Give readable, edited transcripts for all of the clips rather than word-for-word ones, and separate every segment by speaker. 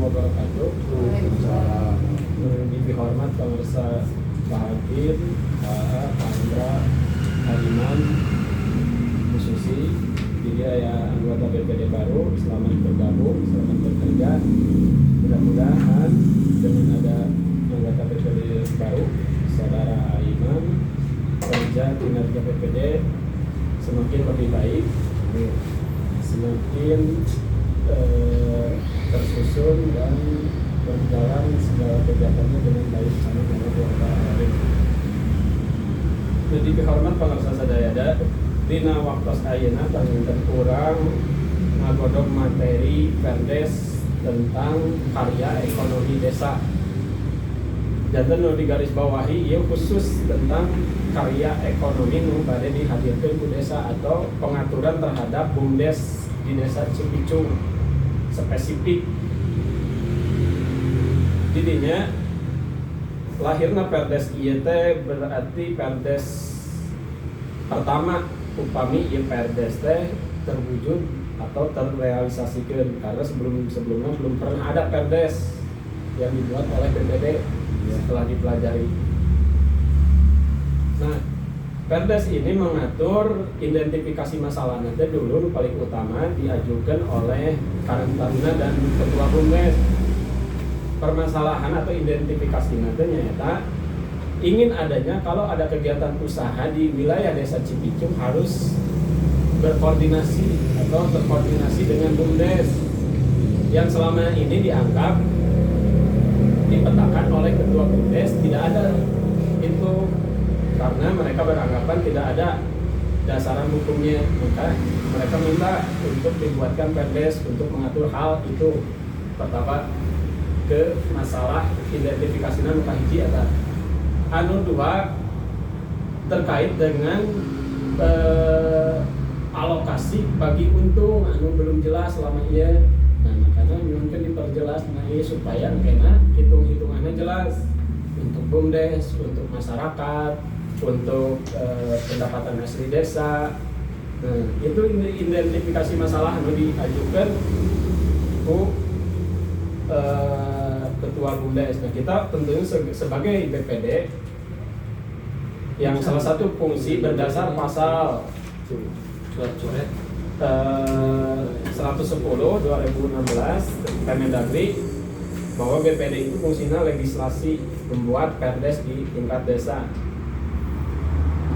Speaker 1: wabarakatuh.
Speaker 2: Waalaikumsalam.
Speaker 1: Yang hormat pemirsa Pak Hakim, Pak Andra, Hariman, Bu Susi, dia ya anggota BPD baru. Selamat bergabung, selamat bekerja. Mudah-mudahan dengan ada anggota BPD baru, saudara Aiman, kerja kinerja BPD semakin lebih baik, semakin tersusun dan berjalan segala kegiatannya dengan baik. Jadi dihormat pemirsa sadayana, dina waktos ayeuna panginten kurang ngagodog materi Perdes tentang karya ekonomi desa. Janten nu digarisbawahi ieu khusus tentang karya ekonomi nu bade dihadirkeun ku desa atau pengaturan terhadap BUMDes di desa Cipicung spesifik. Didinya lahirna Perdes ieu teh berarti Perdes pertama upami ieu Perdes teh terwujud atau terrealisasikan, karena sebelumnya belum pernah ada Perdes yang dibuat oleh BPD setelah dipelajari. Nah, Perdes ini mengatur identifikasi masalah. Nanti dulu paling utama diajukan oleh Karang Taruna dan Ketua BUMDes. Permasalahan atau identifikasi nantinya ya, ingin adanya kalau ada kegiatan usaha di wilayah desa Cipicung harus berkoordinasi atau terkoordinasi dengan BUMDes yang selama ini dianggap dipetakan oleh Ketua BUMDes tidak ada itu, karena mereka beranggapan tidak ada dasaran hukumnya, maka mereka minta untuk dibuatkan Perdes untuk mengatur hal itu. Pertama ke masalah identifikasinya nu kahiji eta. Anu dua terkait dengan alokasi bagi untung anu belum jelas selama ini. Nah, makanya mungkin diperjelas supaya kena hitung-hitungannya jelas untuk BUMDes, untuk masyarakat, untuk pendapatan asli desa. Nah, itu identifikasi masalah anu diajukan ku Ketua BUMDes. Nah, kita tentunya sebagai BPD yang salah satu fungsi berdasar pasal 110/2016 Permendagri bahwa BPD itu fungsinya legislasi, membuat Perdes di tingkat desa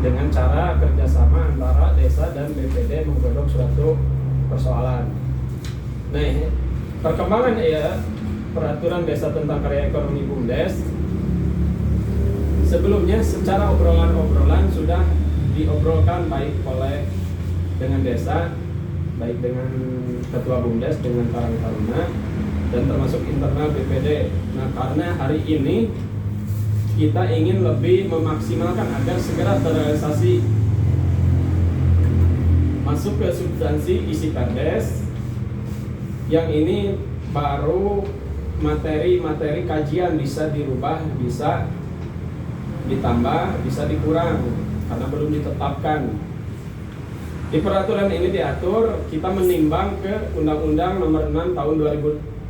Speaker 1: dengan cara kerjasama antara desa dan BPD menggodok suatu persoalan. Nah, perkembangan peraturan desa tentang karya ekonomi BUMDes sebelumnya secara obrolan-obrolan sudah diobrolkan baik oleh dengan desa, baik dengan Ketua BUMDes, dengan Karang Taruna, dan termasuk internal BPD. Nah, karena hari ini kita ingin lebih memaksimalkan agar segera terrealisasi, masuk ke substansi isi Perdes yang ini baru materi-materi kajian bisa dirubah, bisa ditambah, bisa dikurang karena belum ditetapkan. Di peraturan ini diatur kita menimbang ke Undang-Undang Nomor 6 Tahun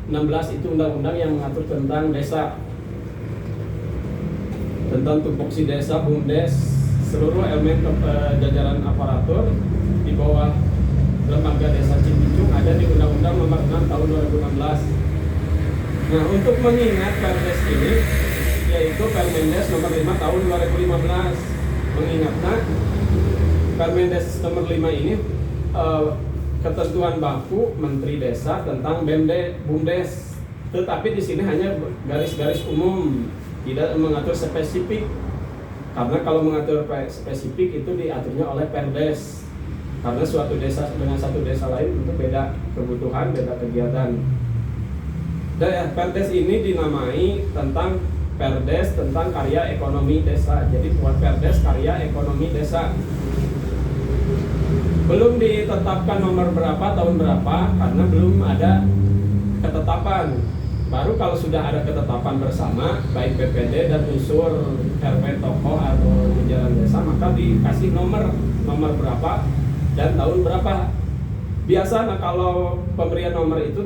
Speaker 1: 2016, itu undang-undang yang mengatur tentang desa, tentang tupoksi desa, BUMDes, seluruh elemen jajaran aparatur di bawah lembaga desa Cipicung ada di Undang-Undang Nomor 6 Tahun 2016. Nah, untuk mengingat Perdes ini yaitu Permendes Nomor 5 Tahun 2015. Mengingatnya Permendes Nomor 5 ini ketentuan baku Menteri Desa tentang BUMDes, tetapi di sini hanya garis-garis umum, tidak mengatur spesifik. Karena kalau mengatur spesifik itu diaturnya oleh Perdes. Karena suatu desa dengan satu desa lain itu beda kebutuhan, beda kegiatan. Dan Perdes ini dinamai tentang Perdes tentang karya ekonomi desa. Jadi buat Perdes karya ekonomi desa. Belum ditetapkan nomor berapa, tahun berapa, karena belum ada ketetapan. Baru kalau sudah ada ketetapan bersama, baik BPD dan unsur RW tokoh atau jajaran desa, maka dikasih nomor berapa dan tahun berapa. Biasa kalau pemberian nomor itu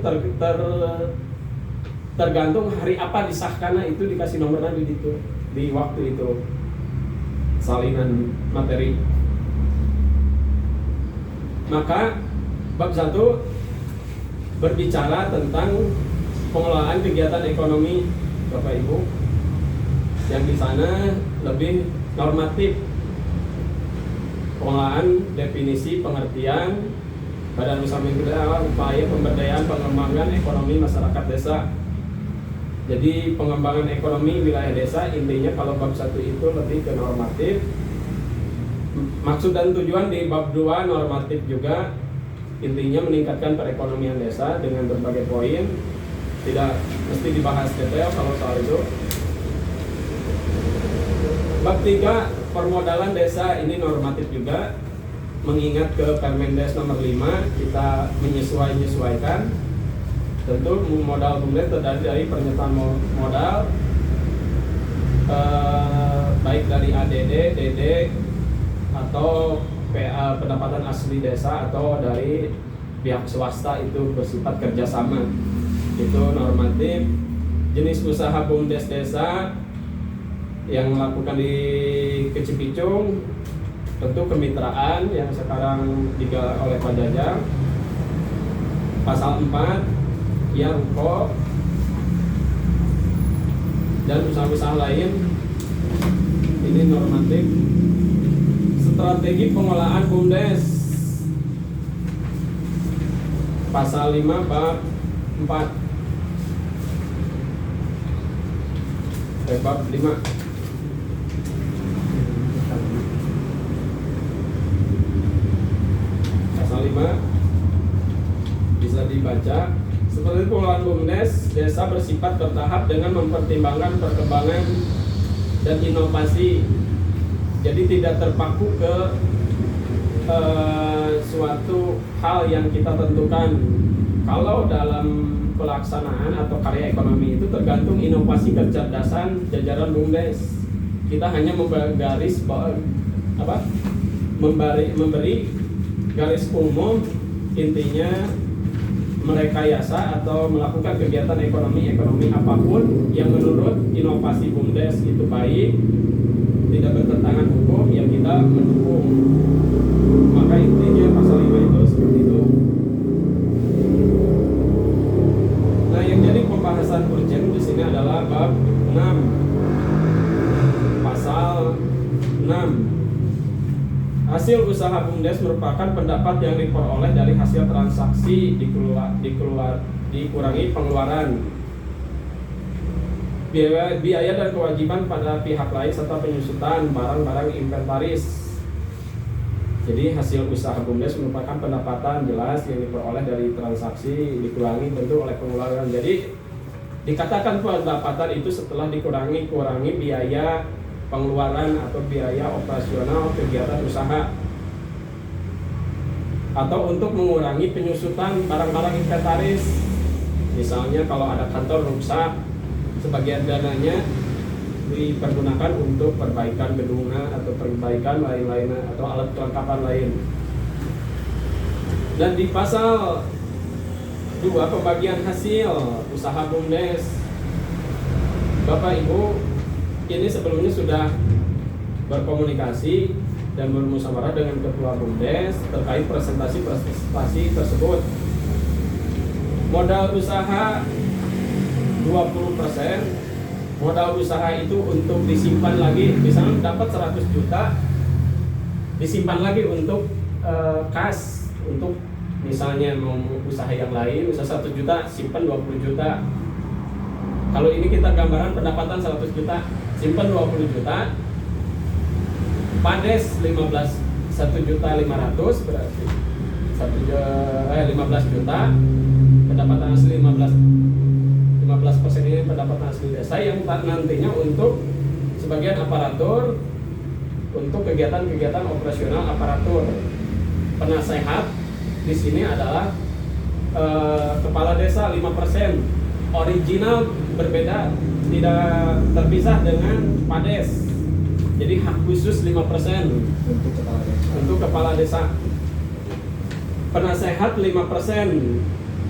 Speaker 1: tergantung hari apa disahkan itu dikasih nomornya di waktu itu salinan materi. Maka bab 1 berbicara tentang pengelolaan kegiatan ekonomi Bapak Ibu, yang di sana lebih normatif, pengelolaan, definisi, pengertian, badan usaha mikro adalah upaya pemberdayaan pengembangan ekonomi masyarakat desa. Jadi pengembangan ekonomi wilayah desa intinya kalau bab 1 itu lebih ke normatif. Maksud dan tujuan di bab 2 normatif juga, intinya meningkatkan perekonomian desa dengan berbagai poin. Tidak mesti dibahas detail kalau soal itu. Bab 3 permodalan desa ini normatif juga, mengingat ke Permendes nomor 5 kita menyesuaikan. Tentu modal BUMDes terdiri dari pernyataan modal baik dari ADD, DD atau pendapatan asli desa atau dari pihak swasta itu bersifat kerjasama. Itu normatif. Jenis usaha BUMDes desa yang melakukan di Kecipicung tentu kemitraan yang sekarang digelar oleh Pak Jajang. Pasal 4 ya ruko dan usaha-usaha lain ini normatif. Strategi pengelolaan BUMDes pasal 5 bab 4 bab 5 pasal 5 bisa dibaca seperti pengelolaan BUMDes desa bersifat bertahap dengan mempertimbangkan perkembangan dan inovasi. Jadi tidak terpaku ke suatu hal yang kita tentukan. Kalau dalam pelaksanaan atau karya ekonomi itu tergantung inovasi kecerdasan jajaran BUMDes. Kita hanya memberi garis umum, intinya merekayasa atau melakukan kegiatan ekonomi apapun yang menurut inovasi BUMDes itu baik, tidak bertentangan hukum, yang kita mendukung. Maka intinya pasal 5 itu seperti itu. Nah, yang jadi pembahasan urgen di sini adalah bab 6. Pasal 6. Hasil usaha BUMDes merupakan pendapat yang diperoleh dari hasil transaksi dikurangi pengeluaran, biaya dan kewajiban pada pihak lain serta penyusutan barang-barang inventaris. Jadi hasil usaha BUMDes merupakan pendapatan jelas yang diperoleh dari transaksi dikurangi tentu oleh pengeluaran. Jadi dikatakan pendapatan itu setelah dikurangi biaya pengeluaran atau biaya operasional kegiatan usaha, atau untuk mengurangi penyusutan barang-barang inventaris. Misalnya kalau ada kantor rusak, sebagian dananya dipergunakan untuk perbaikan gedungnya atau perbaikan lain-lainnya atau alat kelengkapan lain. Dan di pasal 2 pembagian hasil usaha BUMDes, Bapak Ibu ini sebelumnya sudah berkomunikasi dan bermusyawarah dengan Ketua BUMDes terkait presentasi tersebut. Modal usaha 20%. Modal usaha itu untuk disimpan lagi, misalnya dapat 100 juta disimpan lagi untuk kas, untuk misalnya mau usaha yang lain, usaha 1 juta simpan 20 juta. Kalau ini kita gambaran pendapatan 100 juta, simpan 20 juta, pades 1.500.000 berarti 15 juta, pendapatan asli 15% ini pendapatan asli desa yang nantinya untuk sebagian aparatur, untuk kegiatan-kegiatan operasional aparatur. Penasehat di sini adalah kepala desa 5%. Original berbeda, tidak terpisah dengan pades. Jadi hak khusus 5% untuk kepala desa. Penasehat 5%,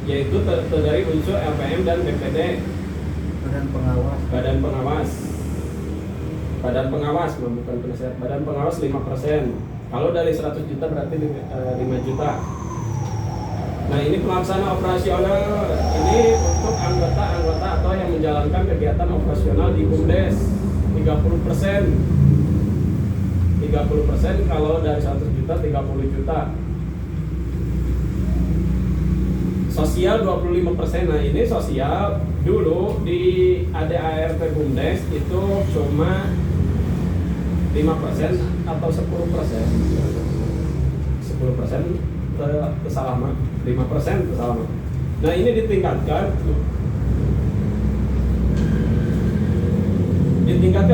Speaker 1: yaitu terdiri unsur LPM dan BPD. Badan pengawas. Badan pengawas, bukan penasehat. Badan pengawas 5%. Kalau dari 100 juta berarti 5 juta. Nah, ini pelaksana operasional ini untuk anggota-anggota atau yang menjalankan kegiatan operasional di BUMDes 30%. 30% kalau dari 100 juta 30 juta. Sosial 25%. Nah, ini sosial dulu di ADART BUMDes itu cuma 5% atau 10%. 10% kesalahan, 5% kesalahan. Nah, ini ditingkatkan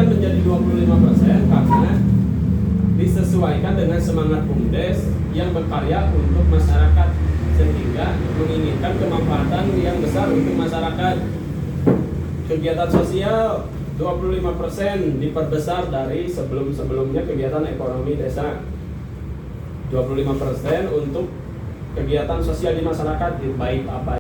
Speaker 1: menjadi 25% karena disesuaikan dengan semangat BUMDes yang berkarya untuk masyarakat, sehingga menginginkan kemanfaatan yang besar untuk masyarakat. Kegiatan sosial 25% diperbesar dari sebelum-sebelumnya kegiatan ekonomi desa. 25% untuk kegiatan sosial di masyarakat, baik apa